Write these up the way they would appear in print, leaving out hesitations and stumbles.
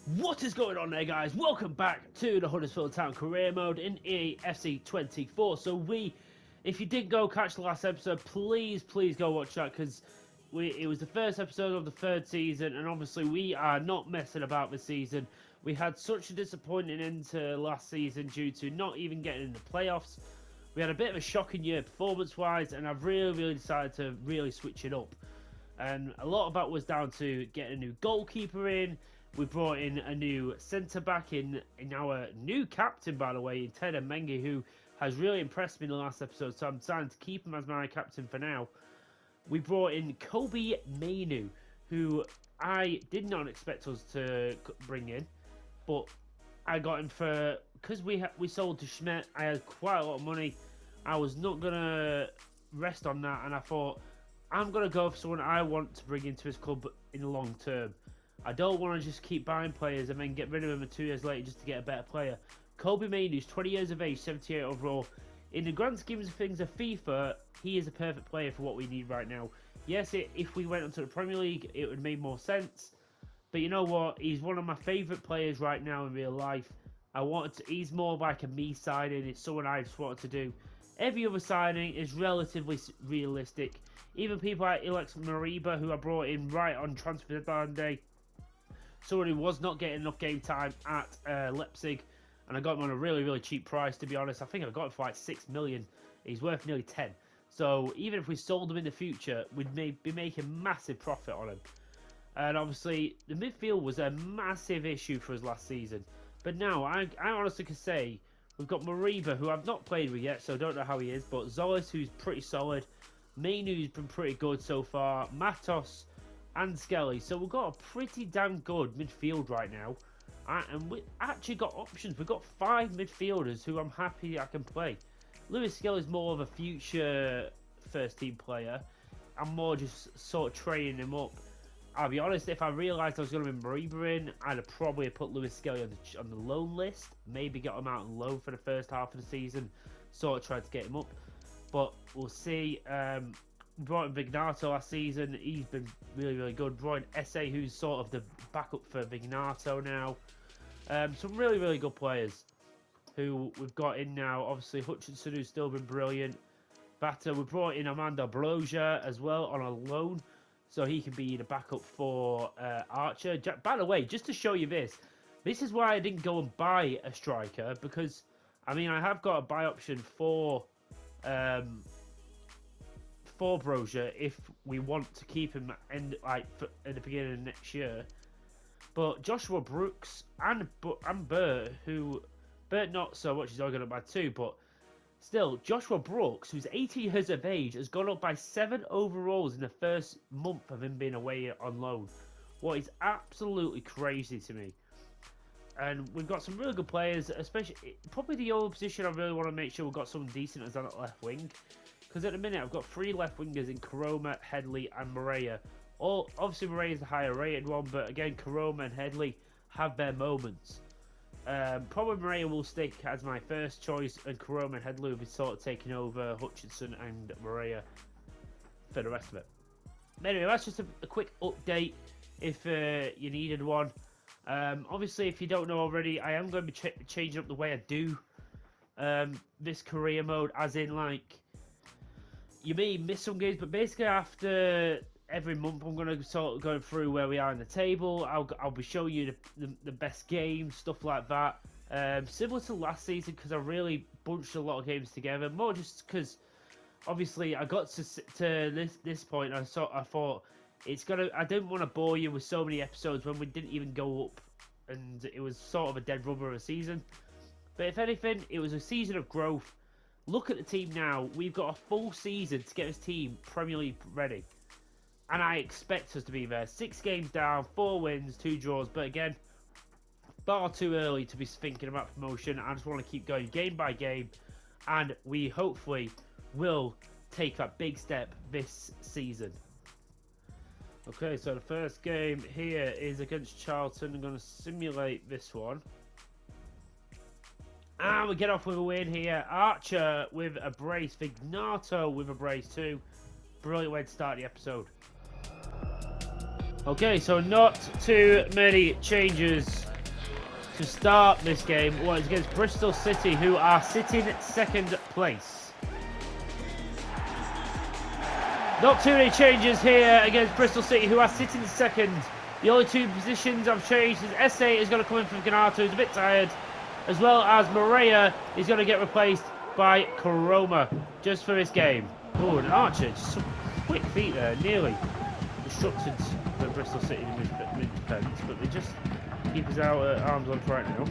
What is going on there, guys? Welcome back to the Huddersfield Town career mode in EA FC24. If you didn't go catch the last episode, please go watch that, because it was the first episode of the third season, and obviously we are not messing about this season. We had such a disappointing end to last season due to not even getting in the playoffs. We had a bit of a shocking year performance-wise, and I've really decided to really switch it up. And a lot of that was down to getting a new goalkeeper in. We brought in a new centre-back in our new captain, by the way, in Ted Mengi, who has really impressed me in the last episode, so I'm deciding to keep him as my captain for now. We brought in Kobe Mainu, who I did not expect us to bring in, but I got him for, because we sold to Schmidt. I had quite a lot of money. I was not going to rest on that, and I thought, I'm going to go for someone I want to bring into his club in the long term. I don't want to just keep buying players and then get rid of them 2 years later just to get a better player. Kobe Mainu, who's 20 years of age, 78 overall. In the grand scheme of things of FIFA, he is a perfect player for what we need right now. Yes, if we went onto the Premier League, it would make more sense. But you know what? He's one of my favourite players right now in real life. He's more like a me signing. It's someone I just wanted to do. Every other signing is relatively realistic. Even people like Alex Mariba, who I brought in right on transfer deadline day. Someone who was not getting enough game time at Leipzig, and I got him on a really cheap price, to be honest. I think I got him for like 6 million. He's worth nearly 10. So even if we sold him in the future, we'd be making massive profit on him. And obviously, the midfield was a massive issue for us last season. But now, I honestly can say, we've got Mariba, who I've not played with yet, so I don't know how he is. But Zolis, who's pretty solid. Mainu's been pretty good so far. Matos and Skelly. So we've got a pretty damn good midfield right now. And we actually got options. We've got 5 midfielders who I'm happy I can play. Lewis Skelly's more of a future first team player. I'm more just sort of training him up. I'll be honest, if I realised I was going to bring Mariba in, I'd have probably put Lewis Skelly on the loan list. Maybe got him out on loan for the first half of the season. Sort of tried to get him up. But we'll see. We brought in Vignato last season. He's been really good. Brought in Esse, who's sort of the backup for Vignato now. Some really good players who we've got in now. Obviously, Hutchinson, who's still been brilliant. Batter, we brought in Amanda Broja as well on a loan, so he can be the backup for Archer. By the way, just to show you this is why I didn't go and buy a striker, because, I mean, I have got a buy option for Broja if we want to keep him at the beginning of next year. But Joshua Brooks and Bert, who Bert not so much, he's only gone up by 2, but still, Joshua Brooks, who's 18 years of age, has gone up by 7 overalls in the first month of him being away on loan. What is absolutely crazy to me. And we've got some really good players, especially probably the only position I really want to make sure we've got someone decent as on left wing. Because at the minute, I've got 3 left wingers in Karoma, Headley, and Maria. Obviously, Maria is the higher rated one, but again, Karoma and Headley have their moments. Probably Maria will stick as my first choice, and Karoma and Headley will be sort of taking over Hutchinson and Maria for the rest of it. Anyway, that's just a quick update if you needed one. Obviously, if you don't know already, I am going to be changing up the way I do this career mode, as in, like, you may miss some games, but basically after every month I'm going to sort of go through where we are in the table. I'll be showing you the best games, stuff like that. Similar to last season, because I really bunched a lot of games together. More just because, obviously, I got to this point, I thought, I didn't want to bore you with so many episodes when we didn't even go up, and it was sort of a dead rubber of a season. But if anything, it was a season of growth. Look at the team now. We've got a full season to get this team Premier League ready. And I expect us to be there. 6 games down, 4 wins, 2 draws. But again, far too early to be thinking about promotion. I just want to keep going game by game. And we hopefully will take a big step this season. Okay, so the first game here is against Charlton. I'm going to simulate this one. And we get off with a win here. Archer with a brace. Vignato with a brace too. Brilliant way to start the episode. Okay, so not too many changes to start this game. Well, it's against Bristol City, who are sitting second place. Not too many changes here against Bristol City, who are sitting second. The only two positions I've changed is SA is going to come in from Ganato, who's a bit tired, as well as Morea is going to get replaced by Koroma just for this game. Oh, and Archer, just some quick feet there, nearly disrupted the Bristol City mid-defence, but they just keep his arms on right now.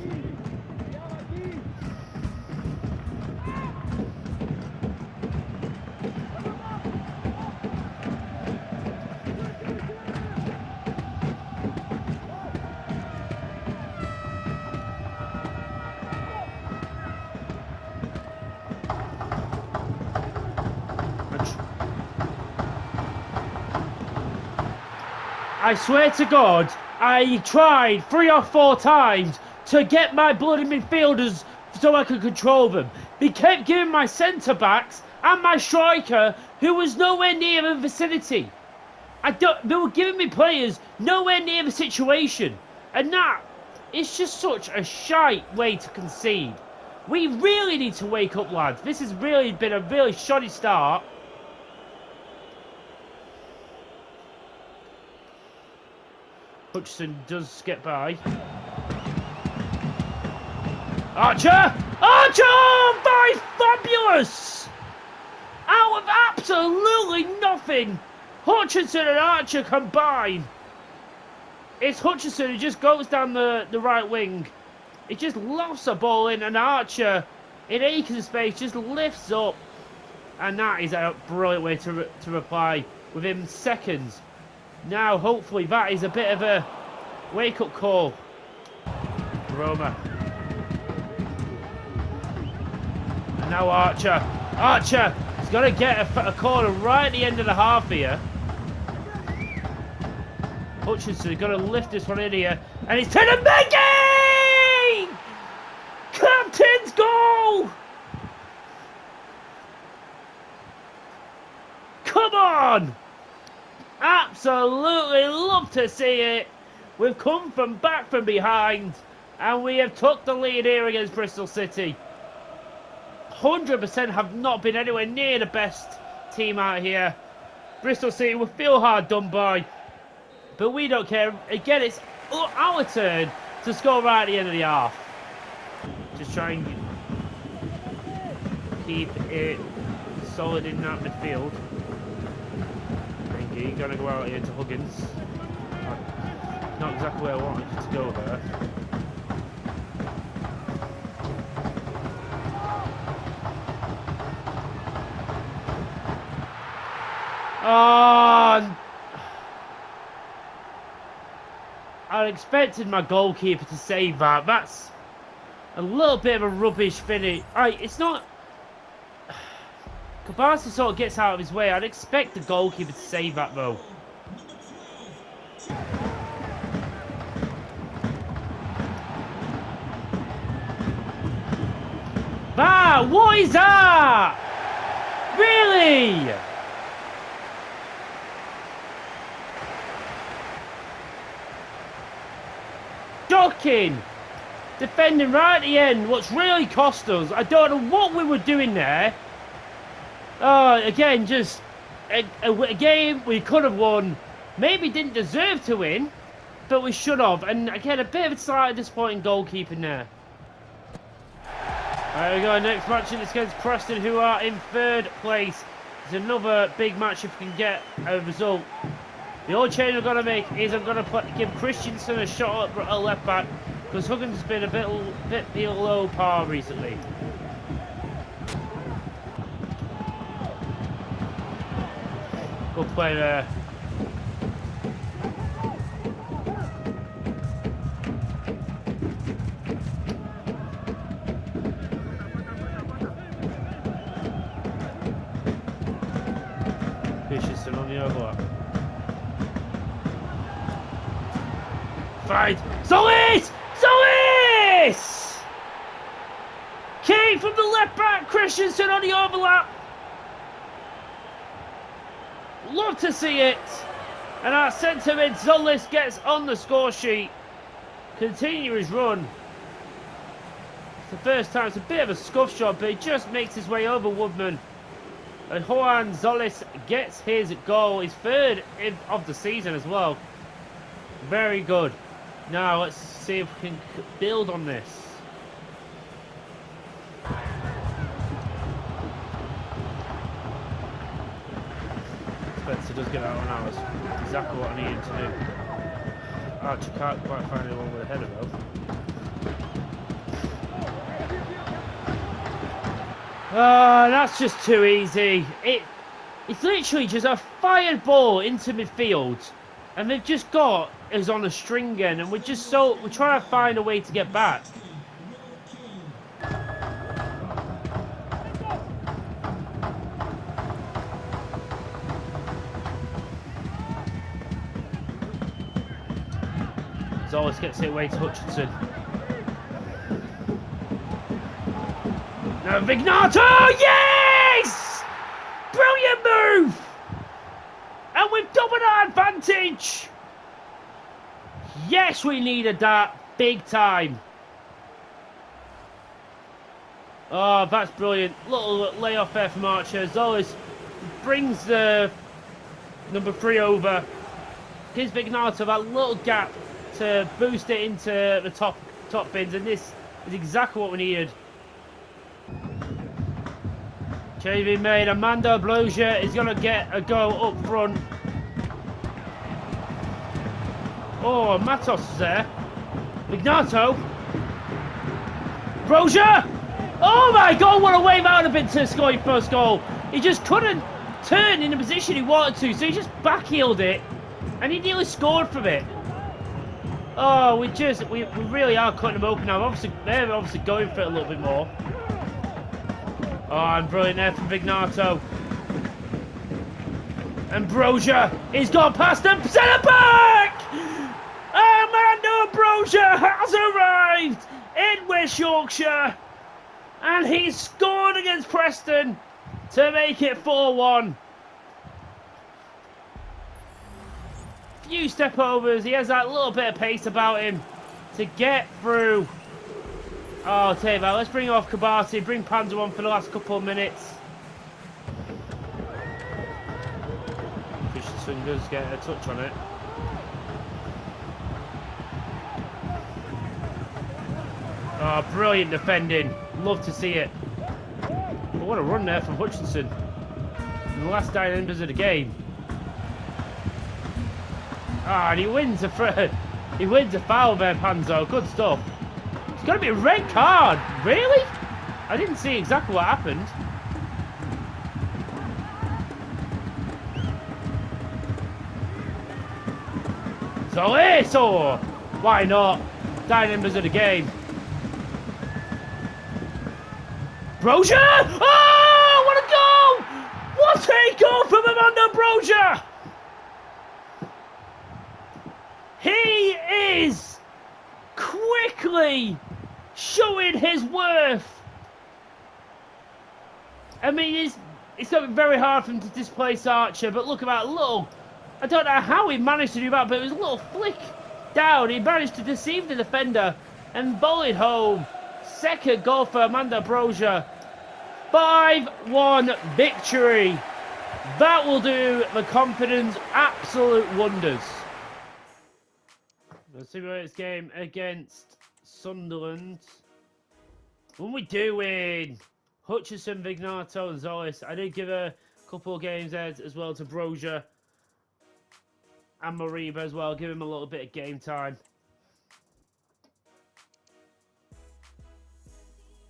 I swear to God, I tried 3 or 4 times to get my bloody midfielders so I could control them. They kept giving my centre-backs and my striker, who was nowhere near the vicinity. They were giving me players nowhere near the situation. And that is just such a shite way to concede. We really need to wake up, lads. This has really been a really shoddy start. Hutchinson does get by. Archer! Archer! By fabulous! Out of absolutely nothing, Hutchinson and Archer combine. It's Hutchinson who just goes down the right wing. He just lofts a ball in, and Archer, in acres of space, just lifts up. And that is a brilliant way to reply within seconds. Now, hopefully, that is a bit of a wake-up call. Roma. And now Archer. Archer is going to get a corner right at the end of the half here. Hutchinson is going to lift this one in here. And it's to the Meggy! Captain's goal! Come on! Absolutely love to see it. We've come back from behind, and we have took the lead here against Bristol City. 100% have not been anywhere near the best team out here. Bristol City will feel hard done by, but we don't care. Again, it's our turn to score right at the end of the half. Just try and keep it solid in that midfield. You're going to go out here to Huggins. Not exactly where I wanted you to go there. Oh, I expected my goalkeeper to save that. That's a little bit of a rubbish finish. It's not... Kabasi sort of gets out of his way. I'd expect the goalkeeper to save that, though. Ah, what is that? Really? Shocking. Defending right at the end. What's really cost us. I don't know what we were doing there. Again, just a game we could have won. Maybe didn't deserve to win, but we should have. And again, a bit of a slightly disappointing goalkeeping there. There we go, next match is against Preston, who are in 3rd place. It's another big match if we can get a result. The only change I'm going to make is I'm going to give Christensen a shot at left back, because Huggins has been a bit below par recently. Good play there. Christensen on the overlap. Fight! Solis! Solis! Kane from the left back. Christensen on the overlap. Love to see it. And our centre mid Zolis gets on the score sheet. Continue his run. It's the first time. It's a bit of a scuff shot, but he just makes his way over Woodman. And Juan Zolis gets his goal. His third of the season as well. Very good. Now let's see if we can build on this. Spencer does get out on ours. Exactly what I needed to do. Archer can't quite find anyone with a header though. That's just too easy. It's literally just a fired ball into midfield, and they've just got us on a string again, and we're trying to find a way to get back. Zolis gets it away to Hutchinson. Now Vignato, yes! Brilliant move! And we've doubled our advantage! Yes, we needed that big time. Oh, that's brilliant. Little layoff there from Archer. Zolis brings the number 3 over. Gives Vignato that little gap to boost it into the top bins, and this is exactly what we needed. Change being made. Amanda Blozier is going to get a go up front. Oh, Matos is there. Vignato. Blozier! Oh my god, what a wave out a bit to score your first goal. He just couldn't turn in the position he wanted to, so he just backheeled it, and he nearly scored from it. Oh, we really are cutting them open now. They're obviously going for it a little bit more. Oh, and brilliant there from Vignato. And Brozier, he's gone past them. Centre back! Amanda Brozier has arrived in West Yorkshire. And he's scored against Preston to make it 4-1. Few step overs. He has that little bit of pace about him to get through. Oh, I'll tell you that. Let's bring off Kabati, bring Panzer on for the last couple of minutes. Christensen does get a touch on it. Oh, brilliant defending. Love to see it. But what a run there from Hutchinson. In the last 9 members of the game. Ah, and he wins a foul there, Panzo. Good stuff. It's got to be a red card. Really? I didn't see exactly what happened. So eso! Why not? 9 members of the game. Brozier! Oh, what a goal! What a goal from Amanda Brozier! He is quickly showing his worth. I mean, it's going to be very hard for him to displace Archer, but look at that little... I don't know how he managed to do that, but it was a little flick down. He managed to deceive the defender and bowl it home. Second goal for Amanda Brozier. 5-1 victory. That will do the confidence absolute wonders. Let's see where it's game against Sunderland. When we do win, Hutchinson, Vignato and Zolis. I did give a couple of games there as well to Brozier and Mariba as well. Give him a little bit of game time.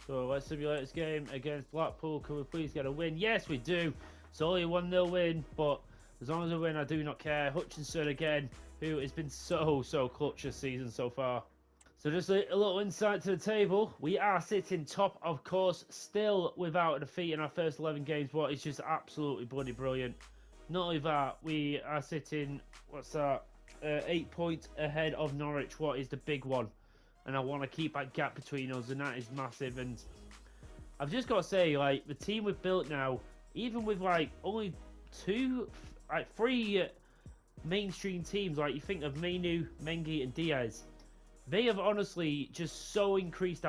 So let's simulate this game against Blackpool. Can we please get a win? Yes, we do. It's only a 1-0 win, but as long as I win, I do not care. Hutchinson again, who has been so clutch this season so far. So just a little insight to the table. We are sitting top, of course, still without a defeat in our first 11 games. What is just absolutely bloody brilliant. Not only that, we are sitting, 8 points ahead of Norwich. What is the big one? And I want to keep that gap between us, and that is massive. And I've just got to say, like, the team we've built now, even with like only 3 mainstream teams, like you think of Mainu, Mengi and Diaz, They have honestly just so increased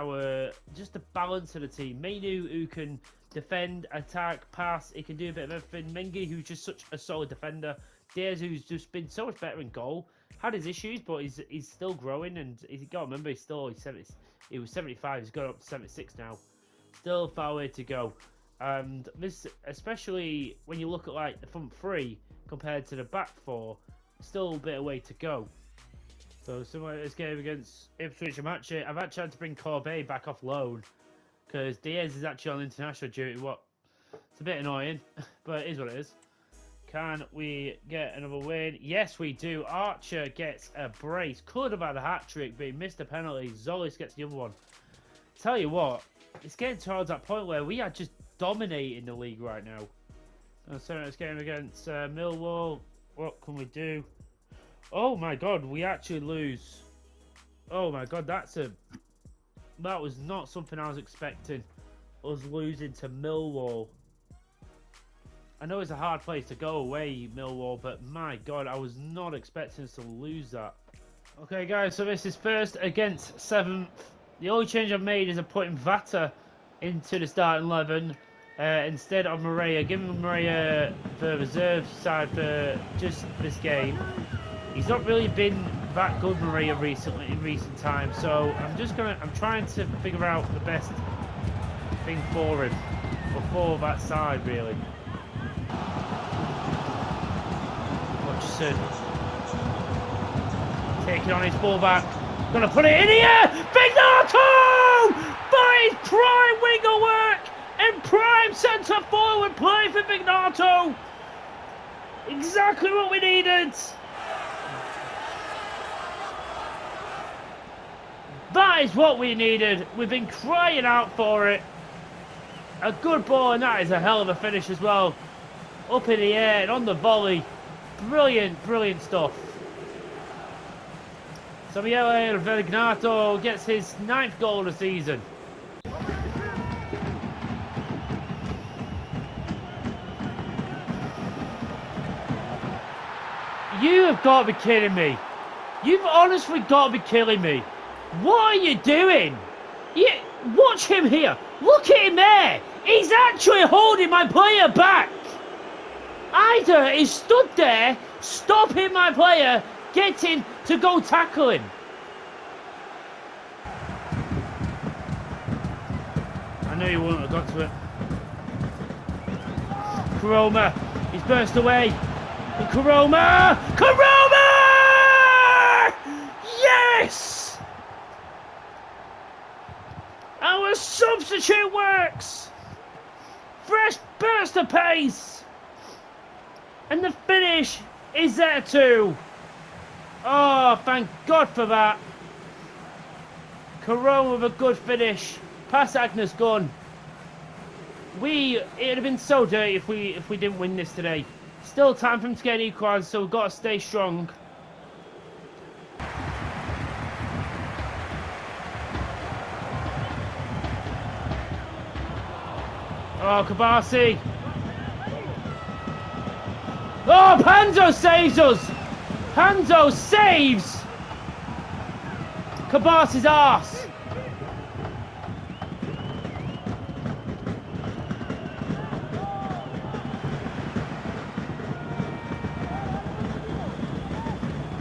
just the balance of the team. Mainu, who can defend, attack, pass, he can do a bit of everything. Mengi, who's just such a solid defender. Diaz, who's just been so much better in goal. Had his issues, but he's still growing, and you got to remember he was 75, he's got up to 76 now. Still a far way to go. And this, especially when you look at like the front three compared to the back four, still a bit of way to go. So similar to this game against Ipswich, I've actually had to bring Corbet back off loan because Diaz is actually on international duty. It's a bit annoying, but it is what it is. Can we get another win? Yes, we do. Archer gets a brace. Could have had a hat-trick, but he missed a penalty. Zolis gets the other one. Tell you what, it's getting towards that point where we are just dominating the league right now. So this game against Millwall, what can we do? Oh my god, we actually lose. Oh my god, that was not something I was expecting. Us losing to Millwall. I know it's a hard place to go away, Millwall, but my god, I was not expecting us to lose that. Okay guys, so this is first against 7th. The only change I've made is I'm putting Vata into the starting 11 instead of Maria, giving Maria the reserve side for just this game. He's not really been that good, Maria, in recent times, so I'm trying to figure out the best thing for him, or for that side, really. Hutchison taking on his ball back, gonna put it in here. Vignato! By his prime winger work and prime centre forward play for Vignato. Exactly what we needed. That is what we needed. We've been crying out for it. A good ball, and that is a hell of a finish as well. Up in the air and on the volley. Brilliant, brilliant stuff. Samuele Vignato gets his 9th goal of the season. You have got to be kidding me. You've honestly got to be killing me. What are you doing? Watch him here. Look at him there. He's actually holding my player back. Ida is stood there, stopping my player getting to go tackle him. I knew he wouldn't have got to it. Karoma, he's burst away. And Karoma! Yes! Our substitute works! Fresh burst of pace! And the finish is there too! Oh, thank God for that! Carone with a good finish. Pass Agnes gone. It'd have been so dirty if we didn't win this today. Still time for him to get an equaliser, so we've got to stay strong. Oh, Kabasi. Oh, Panzo saves us. Panzo saves Kabasi's arse.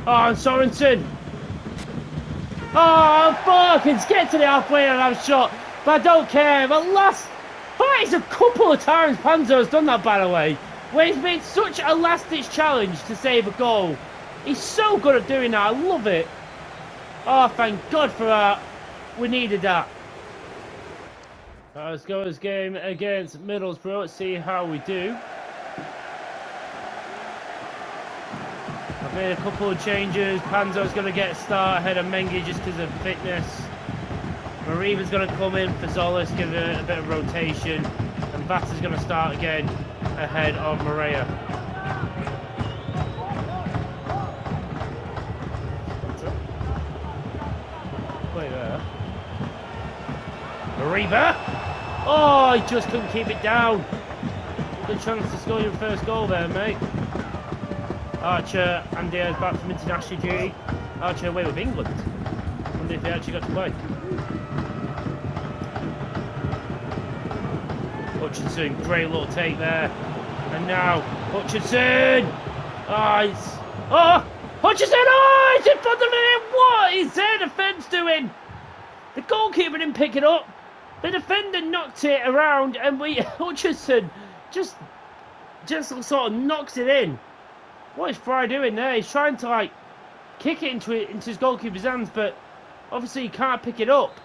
Oh, and Sorensen. Oh, Falcons get to the halfway and have a shot, but I don't care. But that is a couple of times Panzo's done that, by the way, where he's made such a last-ditch challenge to save a goal. He's so good at doing that. I love it. Oh, thank God for that. We needed that. Let's go this game against Middlesbrough. Let's see how we do. I've made a couple of changes. Panzo's going to get a start ahead of Mengi just because of fitness. Mariva's going to come in for Zolis, give it a bit of rotation. And Vata's going to start again ahead of Maria. Play there. Mariva! Oh, he just couldn't keep it down. Good chance to score your first goal there, mate. Archer and Diaz back from international duty. Archer away with England. On he actually got to play. Hutchinson, great little take there. And now, Hutchinson! Hutchinson! Oh, he's in front of him! What is their defence doing? The goalkeeper didn't pick it up. The defender knocked it around, and Hutchinson just sort of knocks it in. What is Fry doing there? He's trying to like kick it into his goalkeeper's hands, but obviously he can't pick it up.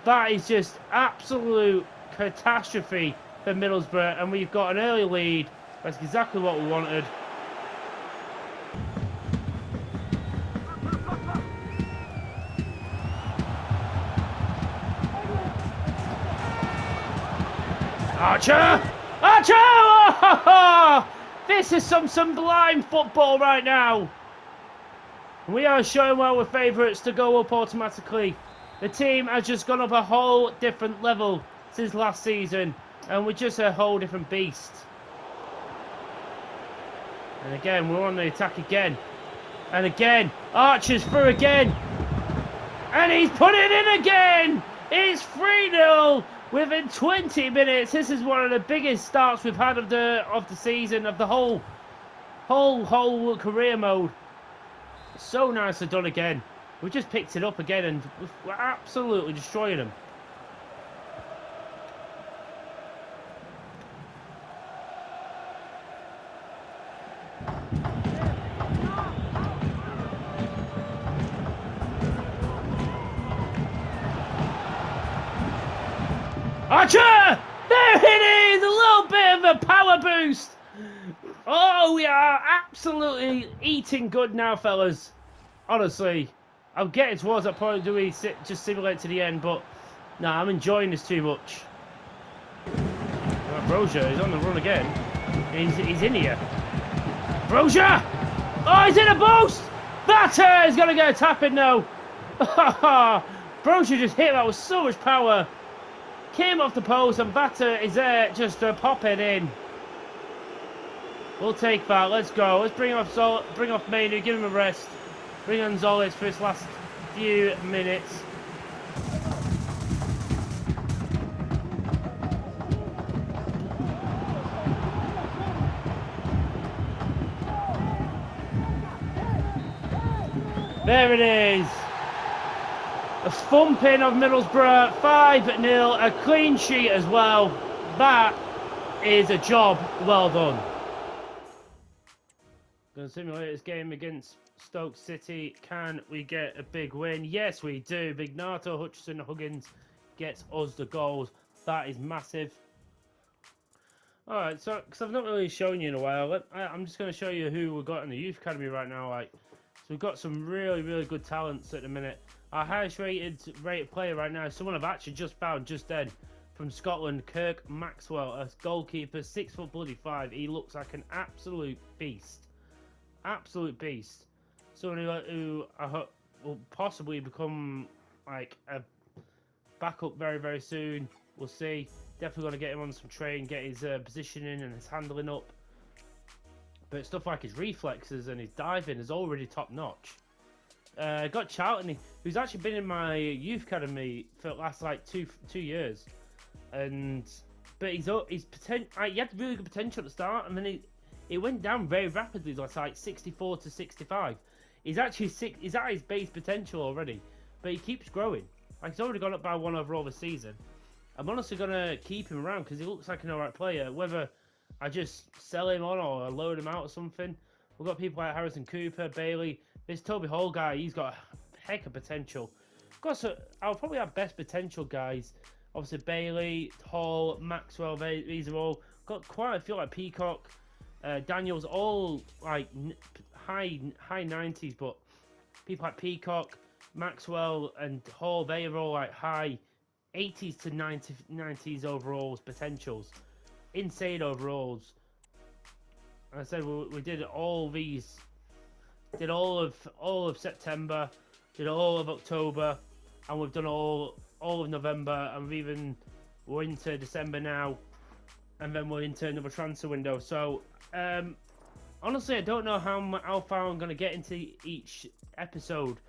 That is just absolute catastrophe for Middlesbrough, and we've got an early lead. That's exactly what we wanted. Archer! Archer! Oh, this is some sublime football right now. We are showing why we're favourites to go up automatically. The team has just gone up a whole different level since last season, and we're just a whole different beast. And again, we're on the attack again. And again, Archer's through again. And he's put it in again! It's 3-0 within 20 minutes. This is one of the biggest starts we've had of the season, of the whole career mode. So nicely done again. We just picked it up again and we're absolutely destroying them. Archer! There it is! A little bit of a power boost! Oh, we are absolutely eating good now, fellas. Honestly, I'm getting towards that point. Do we just simulate to the end? But, nah, I'm enjoying this too much. Brozier is on the run again. He's in here. Brozier! Oh, he's in a boost! That is going to get a tap in now. Brozier just hit that with so much power. Came off the post, and Batter is there just to pop it in. We'll take that. Let's go. Let's bring off Mainu, give him a rest. Bring on Zolis for his last few minutes. There it is. A thumping of Middlesbrough, 5-0, a clean sheet as well. That is a job well done. Going to simulate this game against Stoke City. Can we get a big win? Yes, we do. Big Nato, Hutchinson, Huggins gets us the goals. That is massive. Alright, so, because I've not really shown you in a while, I'm just going to show you who we've got in the youth academy right now. So we've got some really, really good talents at the minute. Our highest rated player right now is someone I've actually just found just then from Scotland, Kirk Maxwell, a goalkeeper, 6'5". He looks like an absolute beast. Absolute beast. Someone who I hope will possibly become like a backup very, very soon. We'll see. Definitely going to get him on some training, get his positioning and his handling up. But stuff like his reflexes and his diving is already top notch. Got Charlton, who's actually been in my youth academy for the last like two years, but he's he had really good potential at the start, and then it went down very rapidly, like 64 to 65. He's at his base potential already, but he keeps growing. Like he's already gone up by 1 overall this season. I'm honestly gonna keep him around because he looks like an alright player. Whether I just sell him on or I load him out or something. We've got people like Harrison Cooper, Bailey. This Toby Hall guy, he's got a heck of potential. I'll probably have best potential guys. Obviously Bailey, Hall, Maxwell, these are all got quite a few, like Peacock, Daniels, all like high 90s, but people like Peacock, Maxwell and Hall, they are all like high 80s to 90s overalls potentials. Insane overalls. I said we did all these. Did all of September, did all of October, and we've done all of November, and we're into December now, and then we're into another transfer window. So honestly, I don't know how far I'm going to get into each episode,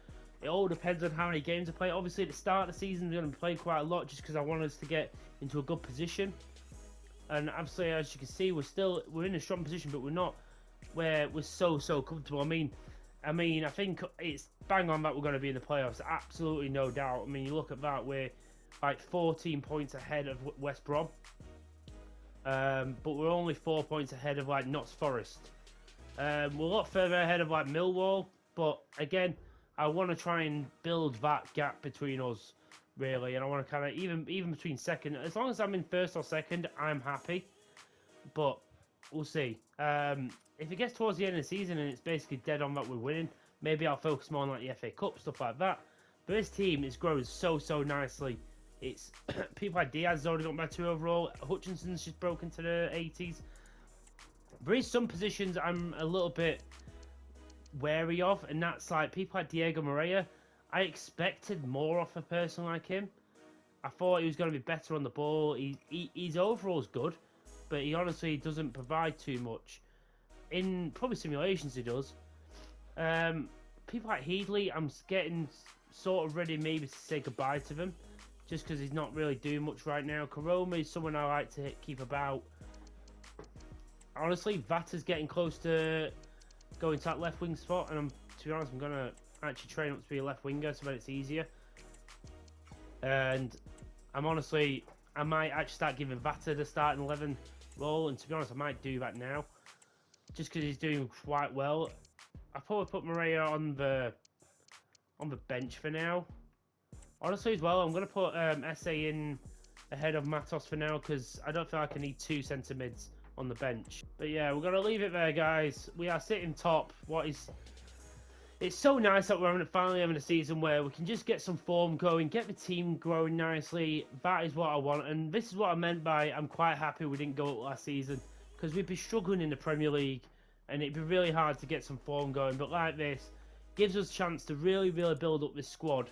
It all depends on how many games I play. Obviously, at the start of the season, we're going to be playing quite a lot just because I want us to get into a good position. And absolutely, as you can see, we're in a strong position, but we're not where we're so comfortable. I mean, I think it's bang on that we're going to be in the playoffs. Absolutely no doubt. I mean, you look at that, we're like 14 points ahead of West Brom. But we're only 4 points ahead of like Notts Forest. We're a lot further ahead of like Millwall, but again, I want to try and build that gap between us, really, and I want to kind of even between second. As long as I'm in first or second, I'm happy. But we'll see. If it gets towards the end of the season and it's basically dead on that we're winning, maybe I'll focus more on like the FA Cup stuff like that. But this team is growing so nicely. It's people like Diaz has already got my 2 overall. Hutchinson's just broken to the 80s. There is some positions I'm a little bit wary of, and that's like people like Diego Moreira. I expected more off a person like him. I thought he was going to be better on the ball. His overall's good, but he honestly doesn't provide too much. In probably simulations he does. People like Headley, I'm getting sort of ready maybe to say goodbye to him, just because he's not really doing much right now. Karoma is someone I like to keep about. Honestly, Vata's getting close to going to that left wing spot, and to be honest, I'm going to actually train up to be a left winger so that it's easier. And I might actually start giving Vata the starting 11 role, and to be honest, I might do that now, just because he's doing quite well. I probably put Maria on the bench for now. Honestly, as well, I'm going to put SA in ahead of Matos for now, because I don't feel like I need 2 centre mids on the bench. But yeah, we're going to leave it there, guys. We are sitting top. It's so nice that we're finally having a season where we can just get some form going, get the team growing nicely. That is what I want, and this is what I meant by I'm quite happy we didn't go up last season, because we'd be struggling in the Premier League, and it'd be really hard to get some form going. But like this, gives us a chance to really build up this squad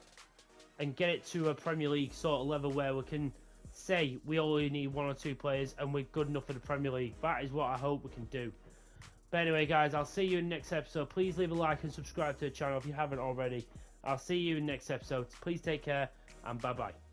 and get it to a Premier League sort of level where we can say we only need 1 or 2 players and we're good enough for the Premier League. That is what I hope we can do. But anyway, guys, I'll see you in the next episode. Please leave a like and subscribe to the channel if you haven't already. I'll see you in the next episode. Please take care, and bye-bye.